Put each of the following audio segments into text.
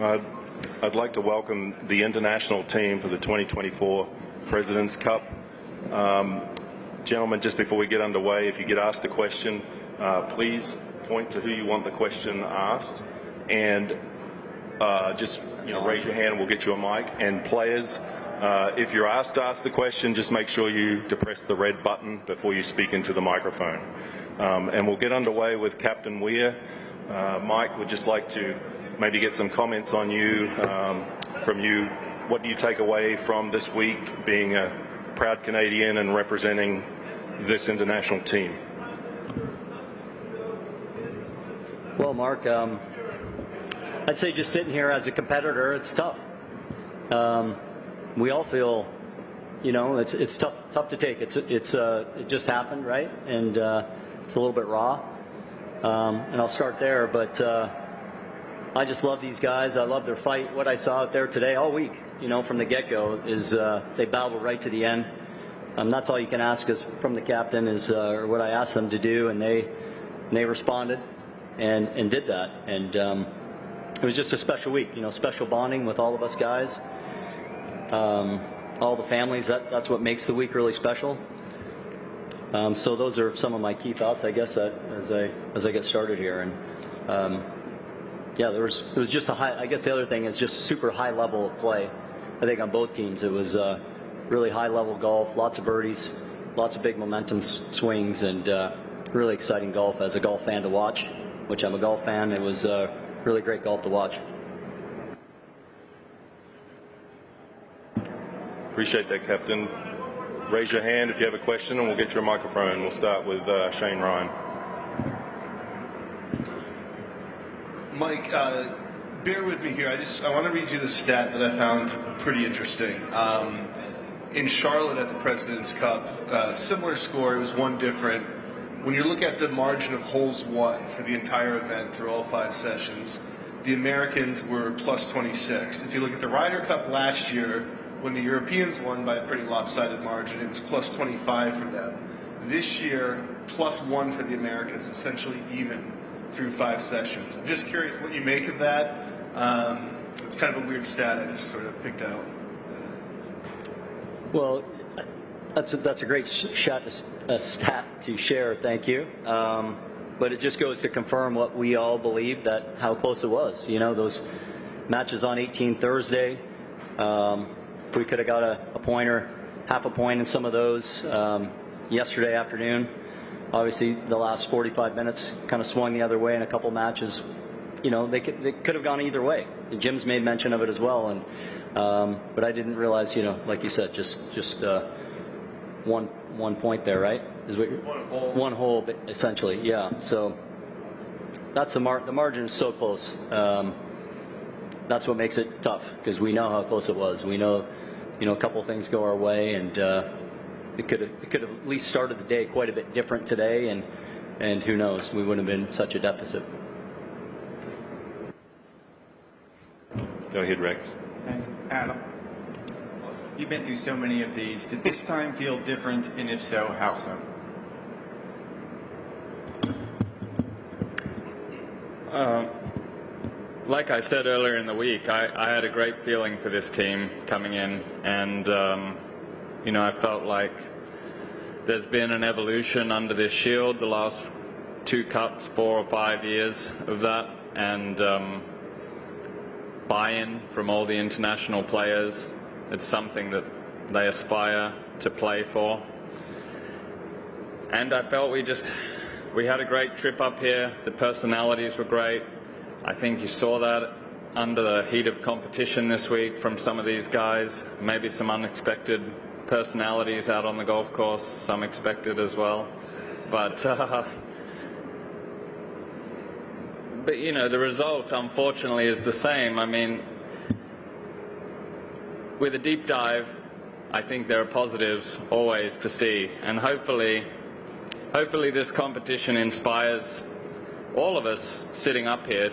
I'd like to welcome the international team for the 2024 President's Cup. Gentlemen, just before we get underway, if you get asked a question, please point to who you want the question asked, and just raise your hand and we'll get you a mic. And players, if you're asked to ask the question, just make sure you depress the red button before you speak into the microphone. And we'll get underway with Captain Weir. Mike, would just like to maybe get some comments on you, from you. What do you take away from this week, being a proud Canadian and representing this international team? Well, Mark, I'd say just sitting here as a competitor, it's tough. We all feel, it's tough to take. It just happened, right? And it's a little bit raw. And I'll start there, but I just love these guys. I love their fight. What I saw out there today all week, from the get-go, is they battled right to the end. That's all you can ask us from the captain is what I asked them to do, and they responded and did that. And it was just a special week, special bonding with all of us guys, all the families. That's what makes the week really special. So those are some of my key thoughts, I guess, as I get started here. And yeah, it was just I guess the other thing is just super high level of play. I think on both teams it was really high level golf, lots of birdies, lots of big momentum swings, and really exciting golf as a golf fan to watch, which I'm a golf fan. It was really great golf to watch. Appreciate that, Captain. Raise your hand if you have a question and we'll get you a microphone. We'll start with Shane Ryan. Mike, bear with me here. I want to read you the stat that I found pretty interesting. In Charlotte at the President's Cup, similar score, it was one different. When you look at the margin of holes won for the entire event through all 5 sessions, the Americans were plus 26. If you look at the Ryder Cup last year, when the Europeans won by a pretty lopsided margin, it was plus 25 for them. This year, plus 1 for the Americans, essentially even through 5 sessions. I'm just curious what you make of that. It's kind of a weird stat I just sort of picked out. Well, that's a great stat to share. Thank you. But it just goes to confirm what we all believed, that how close it was. Those matches on 18 Thursday. If we could have got a point or half a point in some of those yesterday afternoon. Obviously, the last 45 minutes kind of swung the other way in a couple matches. They could have gone either way. Jim's made mention of it as well, and but I didn't realize, like you said, just one point there, right? Is what one hole, essentially, yeah. So that's the margin is so close. That's what makes it tough, because we know how close it was. We know, a couple things go our way, and it could have at least started the day quite a bit different today, and who knows, we wouldn't have been such a deficit. Go ahead, Rex. Thanks. Adam, you've been through so many of these. Did this time feel different, and if so, how so? Like I said earlier in the week, I had a great feeling for this team coming in, and I felt like there's been an evolution under this shield the last 2 cups, 4 or 5 years of that, and buy-in from all the international players. It's something that they aspire to play for. And I felt we had a great trip up here. The personalities were great. I think you saw that under the heat of competition this week from some of these guys. Maybe some unexpected personalities out on the golf course, some expected as well. But the result, unfortunately, is the same. I mean, with a deep dive, I think there are positives always to see, and hopefully this competition inspires all of us sitting up here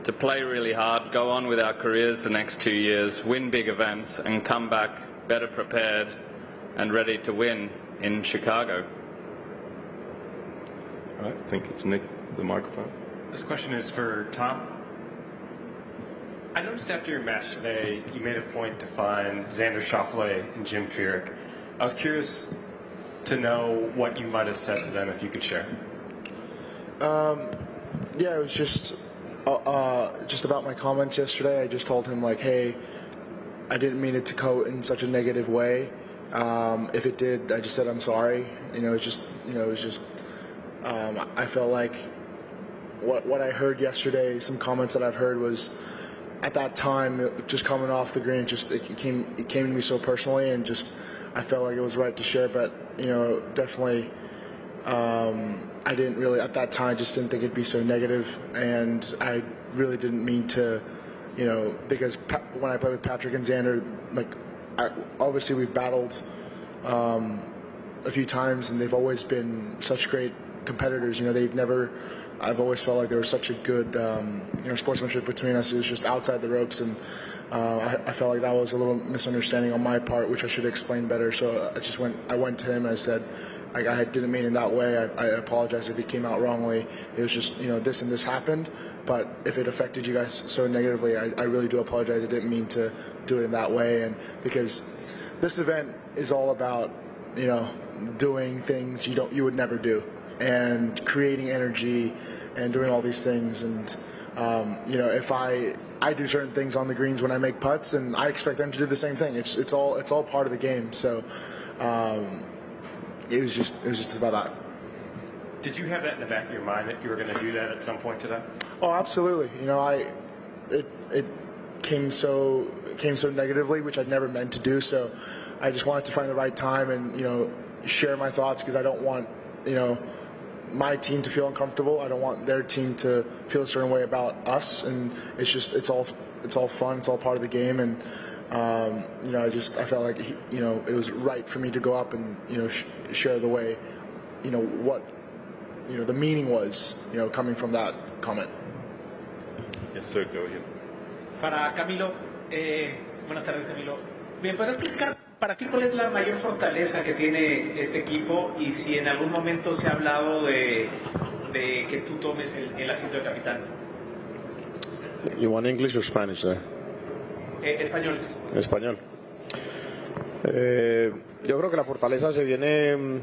to play really hard, go on with our careers the next 2 years, win big events, and come back better prepared and ready to win in Chicago. All right, I think it's Nick, the microphone. This question is for Tom. I noticed after your match today, you made a point to find Xander Schauffele and Jim Furyk. I was curious to know what you might have said to them, if you could share. Yeah, it was just about my comments yesterday. I just told him, like, hey, I didn't mean it to go in such a negative way. If it did, I just said I'm sorry. It was just I felt like what I heard yesterday, some comments that I've heard was, at that time, just coming off the green, it came to me so personally, and just I felt like it was right to share. But definitely, I didn't really at that time just didn't think it'd be so negative, and I really didn't mean to, because when I play with Patrick and Xander, like, obviously we've battled a few times, and they've always been such great competitors. I've always felt like there was such a good sportsmanship between us. It was just outside the ropes, and I felt like that was a little misunderstanding on my part, which I should explain better. So I went to him and I said, I didn't mean it that way. I apologize if it came out wrongly. It was just, this and this happened. But if it affected you guys so negatively, I really do apologize. I didn't mean to do it in that way. And because this event is all about, doing things you would never do, and creating energy and doing all these things. And, if I do certain things on the greens when I make putts, and I expect them to do the same thing. It's all part of the game. So, it was just about that. Did you have that in the back of your mind that you were going to do that at some point today? Oh, absolutely. It came so negatively, which I'd never meant to do. So I just wanted to find the right time and share my thoughts, because I don't want my team to feel uncomfortable. I don't want their team to feel a certain way about us. And it's all fun. It's all part of the game. And I felt like it was right for me to go up and share the way what the meaning was coming from that comment. Yes, sir. Go ahead. Para Camilo, buenas tardes, Camilo. ¿Me puedes explicar para ti cuál es la mayor fortaleza que tiene este equipo, y si en algún momento se ha hablado de que tú tomes el asiento de capitán? You want English or Spanish there? Español, sí. Español. Yo creo que la fortaleza se viene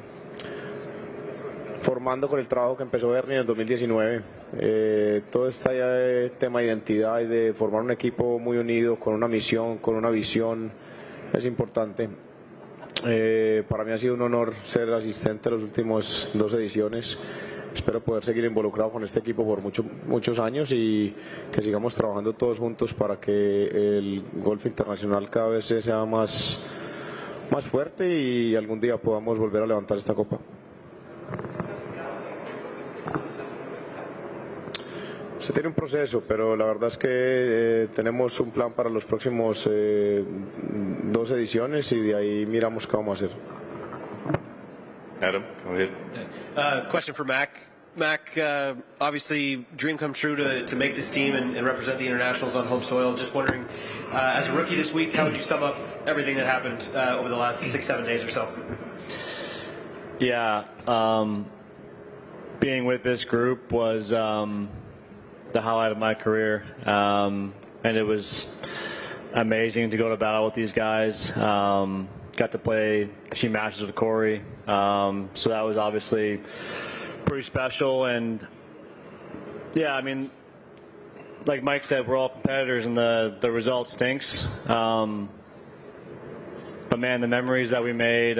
formando con el trabajo que empezó Bernie en el 2019. Todo este tema de identidad y de formar un equipo muy unido, con una misión, con una visión, es importante. Para mí ha sido un honor ser asistente de las últimas 2 ediciones. Espero poder seguir involucrado con este equipo por muchos años, y que sigamos trabajando todos juntos para que el golf internacional cada vez sea más fuerte y algún día podamos volver a levantar esta copa. Se tiene un proceso, pero la verdad es que tenemos un plan para los próximos 2 ediciones, y de ahí miramos qué vamos a hacer. Adam, go ahead. Question for Mac. Mac, obviously, dream come true to make this team and represent the internationals on home soil. Just wondering, as a rookie this week, how would you sum up everything that happened over the last 6-7 days or so? Yeah, being with this group was the highlight of my career, and it was amazing to go to battle with these guys. Got to play a few matches with Corey, so that was obviously pretty special. And yeah, I mean, like Mike said, we're all competitors, and the result stinks. But man, the memories that we made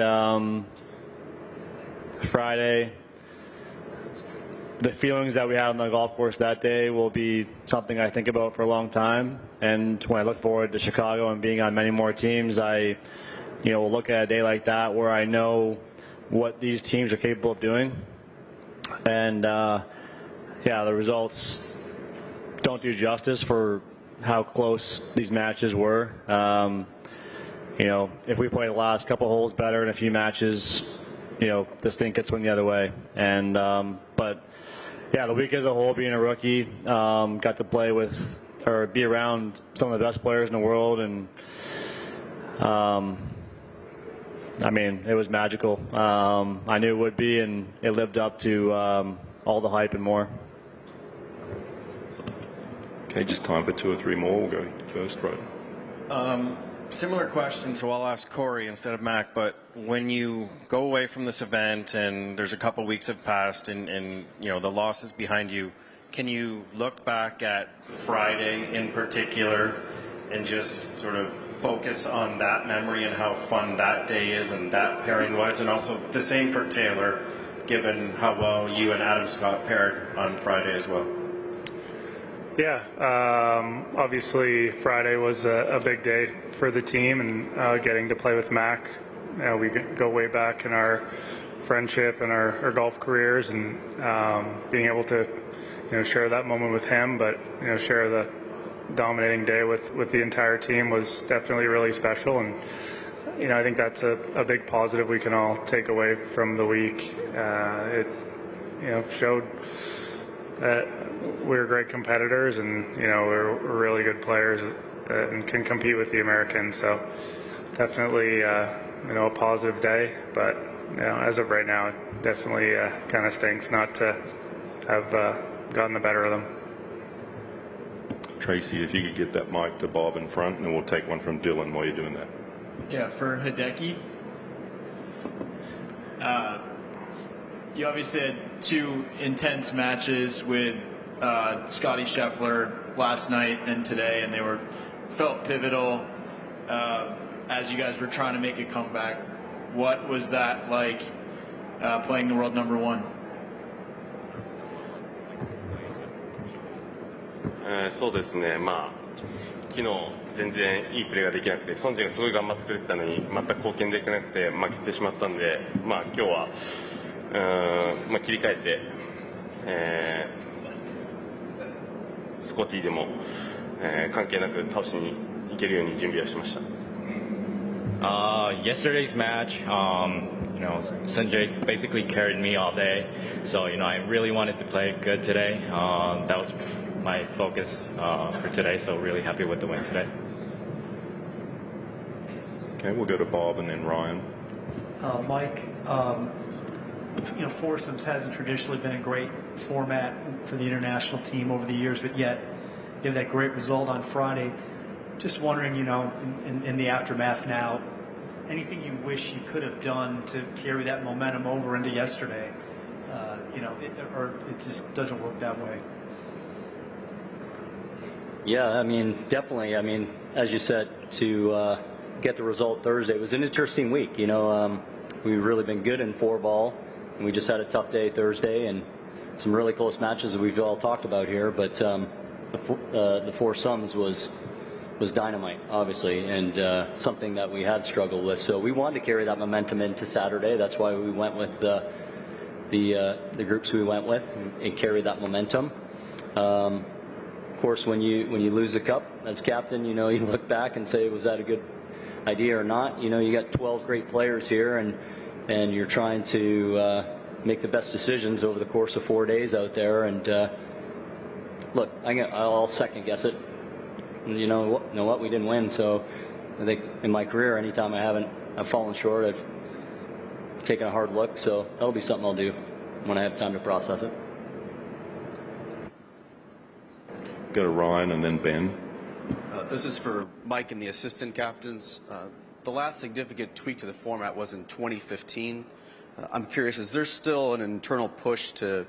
Friday, the feelings that we had on the golf course that day will be something I think about for a long time. And when I look forward to Chicago and being on many more teams, I will look at a day like that where I know what these teams are capable of doing. And yeah, the results don't do justice for how close these matches were. If we play the last couple holes better in a few matches, this thing could swing the other way. And but yeah, the week as a whole, being a rookie, got to play with or be around some of the best players in the world, and I mean, it was magical. I knew it would be, and it lived up to all the hype and more. Okay, just time for 2 or 3 more. We'll go first, right? Similar question, so I'll ask Corey instead of Mac, but when you go away from this event and there's a couple weeks have passed and you know the loss is behind you, can you look back at Friday in particular and just sort of focus on that memory and how fun that day is and that pairing was, and also the same for Taylor, given how well you and Adam Scott paired on Friday as well? Yeah, obviously Friday was a big day for the team, and getting to play with Mac. We go way back in our friendship and our golf careers, and being able to share that moment with him, but share the dominating day with the entire team was definitely really special. And I think that's a big positive we can all take away from the week. It showed that we're great competitors, and we're really good players and can compete with the Americans. So definitely a positive day, but as of right now, it definitely kind of stinks not to have gotten the better of them. Tracy, if you could get that mic to Bob in front, and then we'll take one from Dylan while you're doing that. Yeah, for Hideki. You obviously had 2 intense matches with Scottie Scheffler last night and today, and they felt pivotal as you guys were trying to make a comeback. What was that like playing the world number 1? そうですね、昨日全然いいプレーができなくて、ソンジェがすごい頑張ってくれてたのに全く貢献できなくて負けてしまったんで、今日は切り替えて、スコティでも、関係なく倒しにいけるように準備をしました。Yesterday's match, Sanjay basically carried me all day, so I really wanted to play good today. That was my focus for today, so really happy with the win today. Okay, we'll go to Bob and then Ryan. Mike, foursomes hasn't traditionally been a great format for the international team over the years, but yet you have that great result on Friday. Just wondering, in the aftermath now, anything you wish you could have done to carry that momentum over into yesterday, or it just doesn't work that way? Yeah, definitely. As you said, to get the result Thursday, it was an interesting week. We've really been good in 4-ball, and we just had a tough day Thursday, and some really close matches that we've all talked about here. But the foursomes was dynamite, obviously, and something that we had struggled with. So we wanted to carry that momentum into Saturday. That's why we went with the groups we went with and carry that momentum. Of course, when you lose the cup as captain, you look back and say, was that a good idea or not? You got 12 great players here, and you're trying to make the best decisions over the course of 4 days out there. And look, I'll second guess it. You know what? We didn't win. So I think in my career, anytime I've fallen short, I've taken a hard look. So that'll be something I'll do when I have time to process it. Go to Ryan and then Ben. This is for Mike and the assistant captains. The last significant tweak to the format was in 2015. I'm curious, is there still an internal push to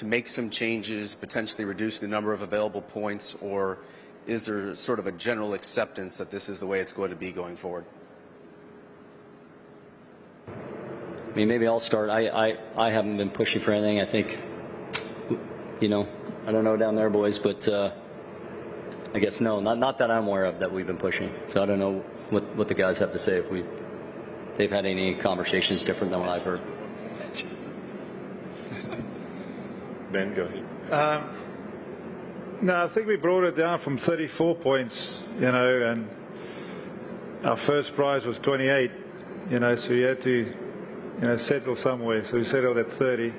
make some changes, potentially reduce the number of available points, or is there sort of a general acceptance that this is the way it's going to be going forward? Maybe I'll start. I haven't been pushing for anything. I think, I don't know down there, boys, but I guess no, not that I'm aware of that we've been pushing. So I don't know what the guys have to say, if they've had any conversations different than what I've heard. Ben, go ahead. No, I think we brought it down from 34 points, and our first prize was 28, so we had to, settle somewhere. So we settled at 30.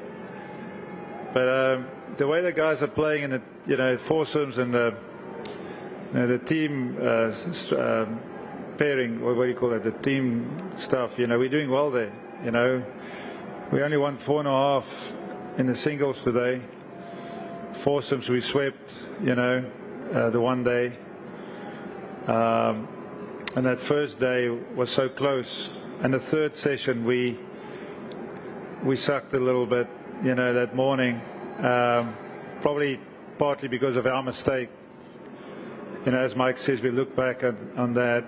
But the way the guys are playing in the, foursomes and the team pairing, what do you call it, the team stuff, we're doing well there, We only won 4.5 in the singles today. Foursomes we swept, the one day. And that first day was so close. And the third session, we sucked a little bit, that morning. Probably partly because of our mistake. As Mike says, we look back on that.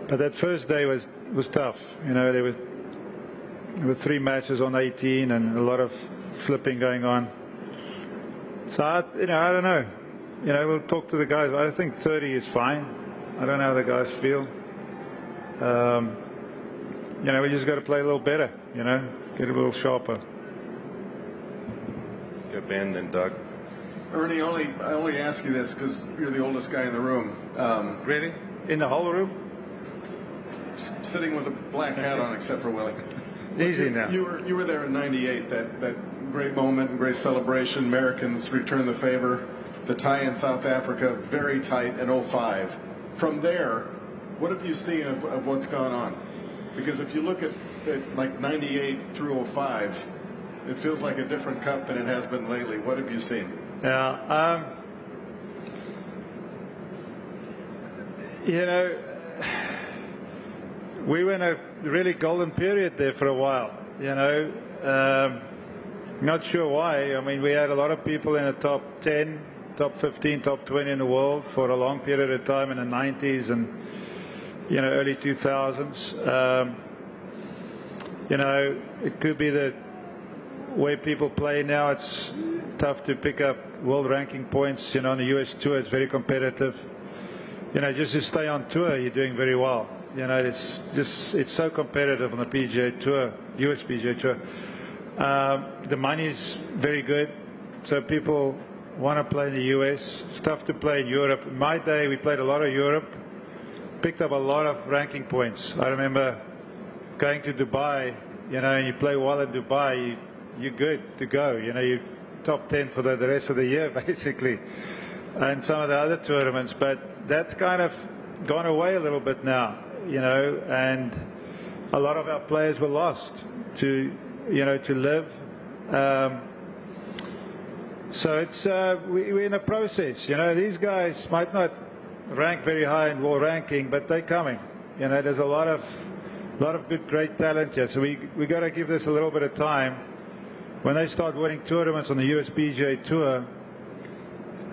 But that first day was tough. There were 3 matches on 18 and a lot of flipping going on. So, I don't know. We'll talk to the guys. I think 30 is fine. I don't know how the guys feel. We just got to play a little better, get a little sharper. Go Ben, then Doug. Ernie, I only ask you this because you're the oldest guy in the room. Really? In the whole room? Sitting with a black hat on, except for Willie. Easy now. You were there in '98. That great moment and great celebration. Americans returned the favor. The tie in South Africa, very tight, in '05. From there, what have you seen of what's gone on? Because if you look at like '98 through '05, it feels like a different cup than it has been lately. What have you seen? Yeah. We were in a really golden period there for a while, Not sure why. I mean, we had a lot of people in the top 10, top 15, top 20 in the world for a long period of time in the 90s and, early 2000s. It could be the way people play now. It's tough to pick up world ranking points. On the US Tour, it's very competitive. Just to stay on tour, you're doing very well. It's so competitive on the PGA Tour, US PGA Tour. The money's very good, so people want to play in the US. It's tough to play in Europe. In my day, we played a lot of Europe, picked up a lot of ranking points. I remember going to Dubai, and you play well in Dubai, you're good to go. You're top 10 for the rest of the year, basically, and some of the other tournaments. But that's kind of gone away a little bit now, and a lot of our players were lost to live. So it's we're in a process. These guys might not rank very high in world ranking, but they're coming. There's a lot of good, great talent here. So we got to give this a little bit of time. When they start winning tournaments on the US PGA Tour,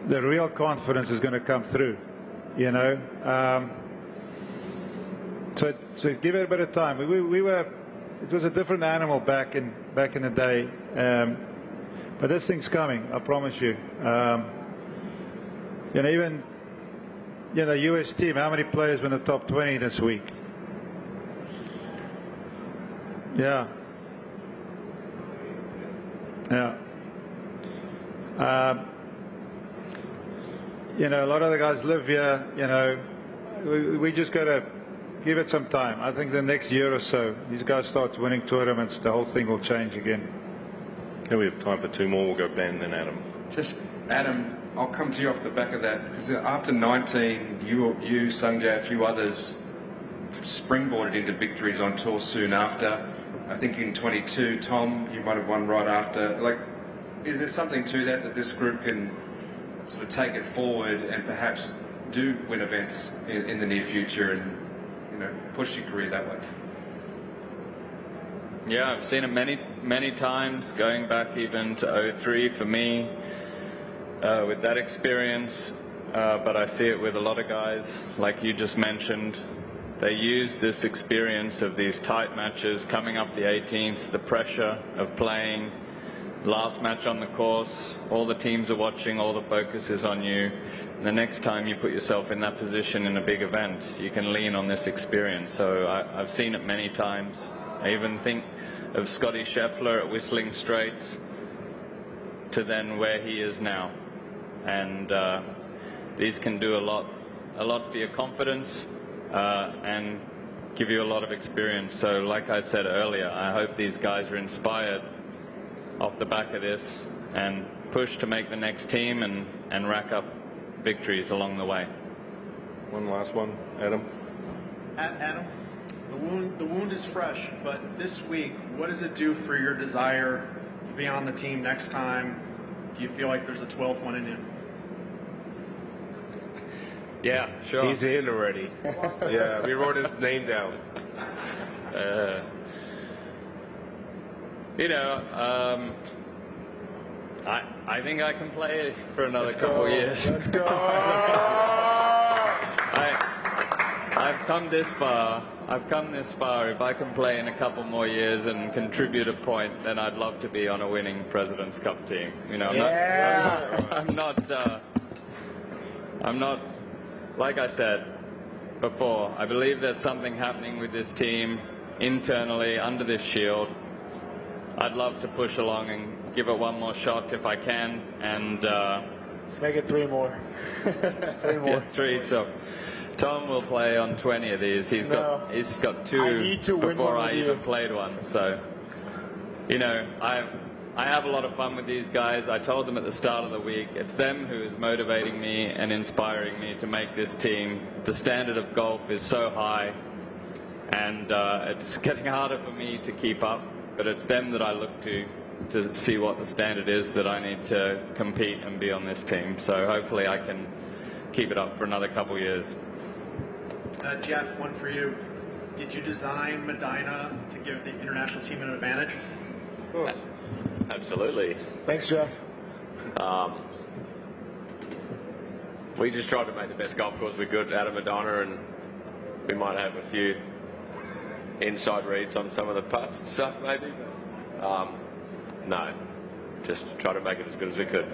the real confidence is going to come through. So give it a bit of time. We were. It was a different animal back in the day, but this thing's coming. I promise you. Even the US team. How many players were in the top 20 this week? Yeah. Yeah. A lot of the guys live here. We just got to give it some time. I think the next year or so, these guys start winning tournaments, the whole thing will change again. Okay, we have time for 2 more. We'll go Ben, then Adam. Just, Adam, I'll come to you off the back of that, because after 19, you, Sanjay, a few others springboarded into victories on tour soon after. I think in 22, Tom, you might have won right after. Is there something to that this group can sort of take it forward and perhaps do win events in the near future and push your career that way? Yeah, I've seen it many times, going back even to 03 for me with that experience, but I see it with a lot of guys like you just mentioned. They use this experience of these tight matches, coming up the 18th, the pressure of playing, last match on the course, all the teams are watching, all the focus is on you. And the next time you put yourself in that position in a big event, you can lean on this experience. So I've seen it many times. I even think of Scotty Scheffler at Whistling Straits to then where he is now. And these can do a lot for your confidence and give you a lot of experience. So like I said earlier, I hope these guys are inspired off the back of this and push to make the next team and rack up victories along the way. One last one, Adam. Adam, the wound is fresh, but this week, what does it do for your desire to be on the team next time? Do you feel like there's a 12th one in you? Yeah, sure. He's in already. Yeah, we wrote his name down. I think I can play for another couple years. Let's go. I've come this far. If I can play in a couple more years and contribute a point, then I'd love to be on a winning President's Cup team. I'm not. Like I said before, I believe there's something happening with this team internally under this shield. I'd love to push along and give it one more shot if I can, and let's make it 3 more. 3 more. Yeah, 3. So Tom will play on 20 of these. He's got 2 before I even played one. So I have a lot of fun with these guys. I told them at the start of the week, it's them who is motivating me and inspiring me to make this team. The standard of golf is so high, and it's getting harder for me to keep up. But it's them that I look to see what the standard is that I need to compete and be on this team. So hopefully I can keep it up for another couple years. Jeff, one for you. Did you design Medina to give the international team an advantage? Oh. Absolutely. Thanks, Jeff. We just tried to make the best golf course we could out of Medina, and we might have a few inside reads on some of the putts and stuff maybe, but no, just try to make it as good as we could.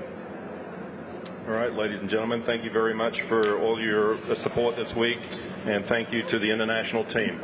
All right, ladies and gentlemen, thank you very much for all your support this week, and thank you to the international team.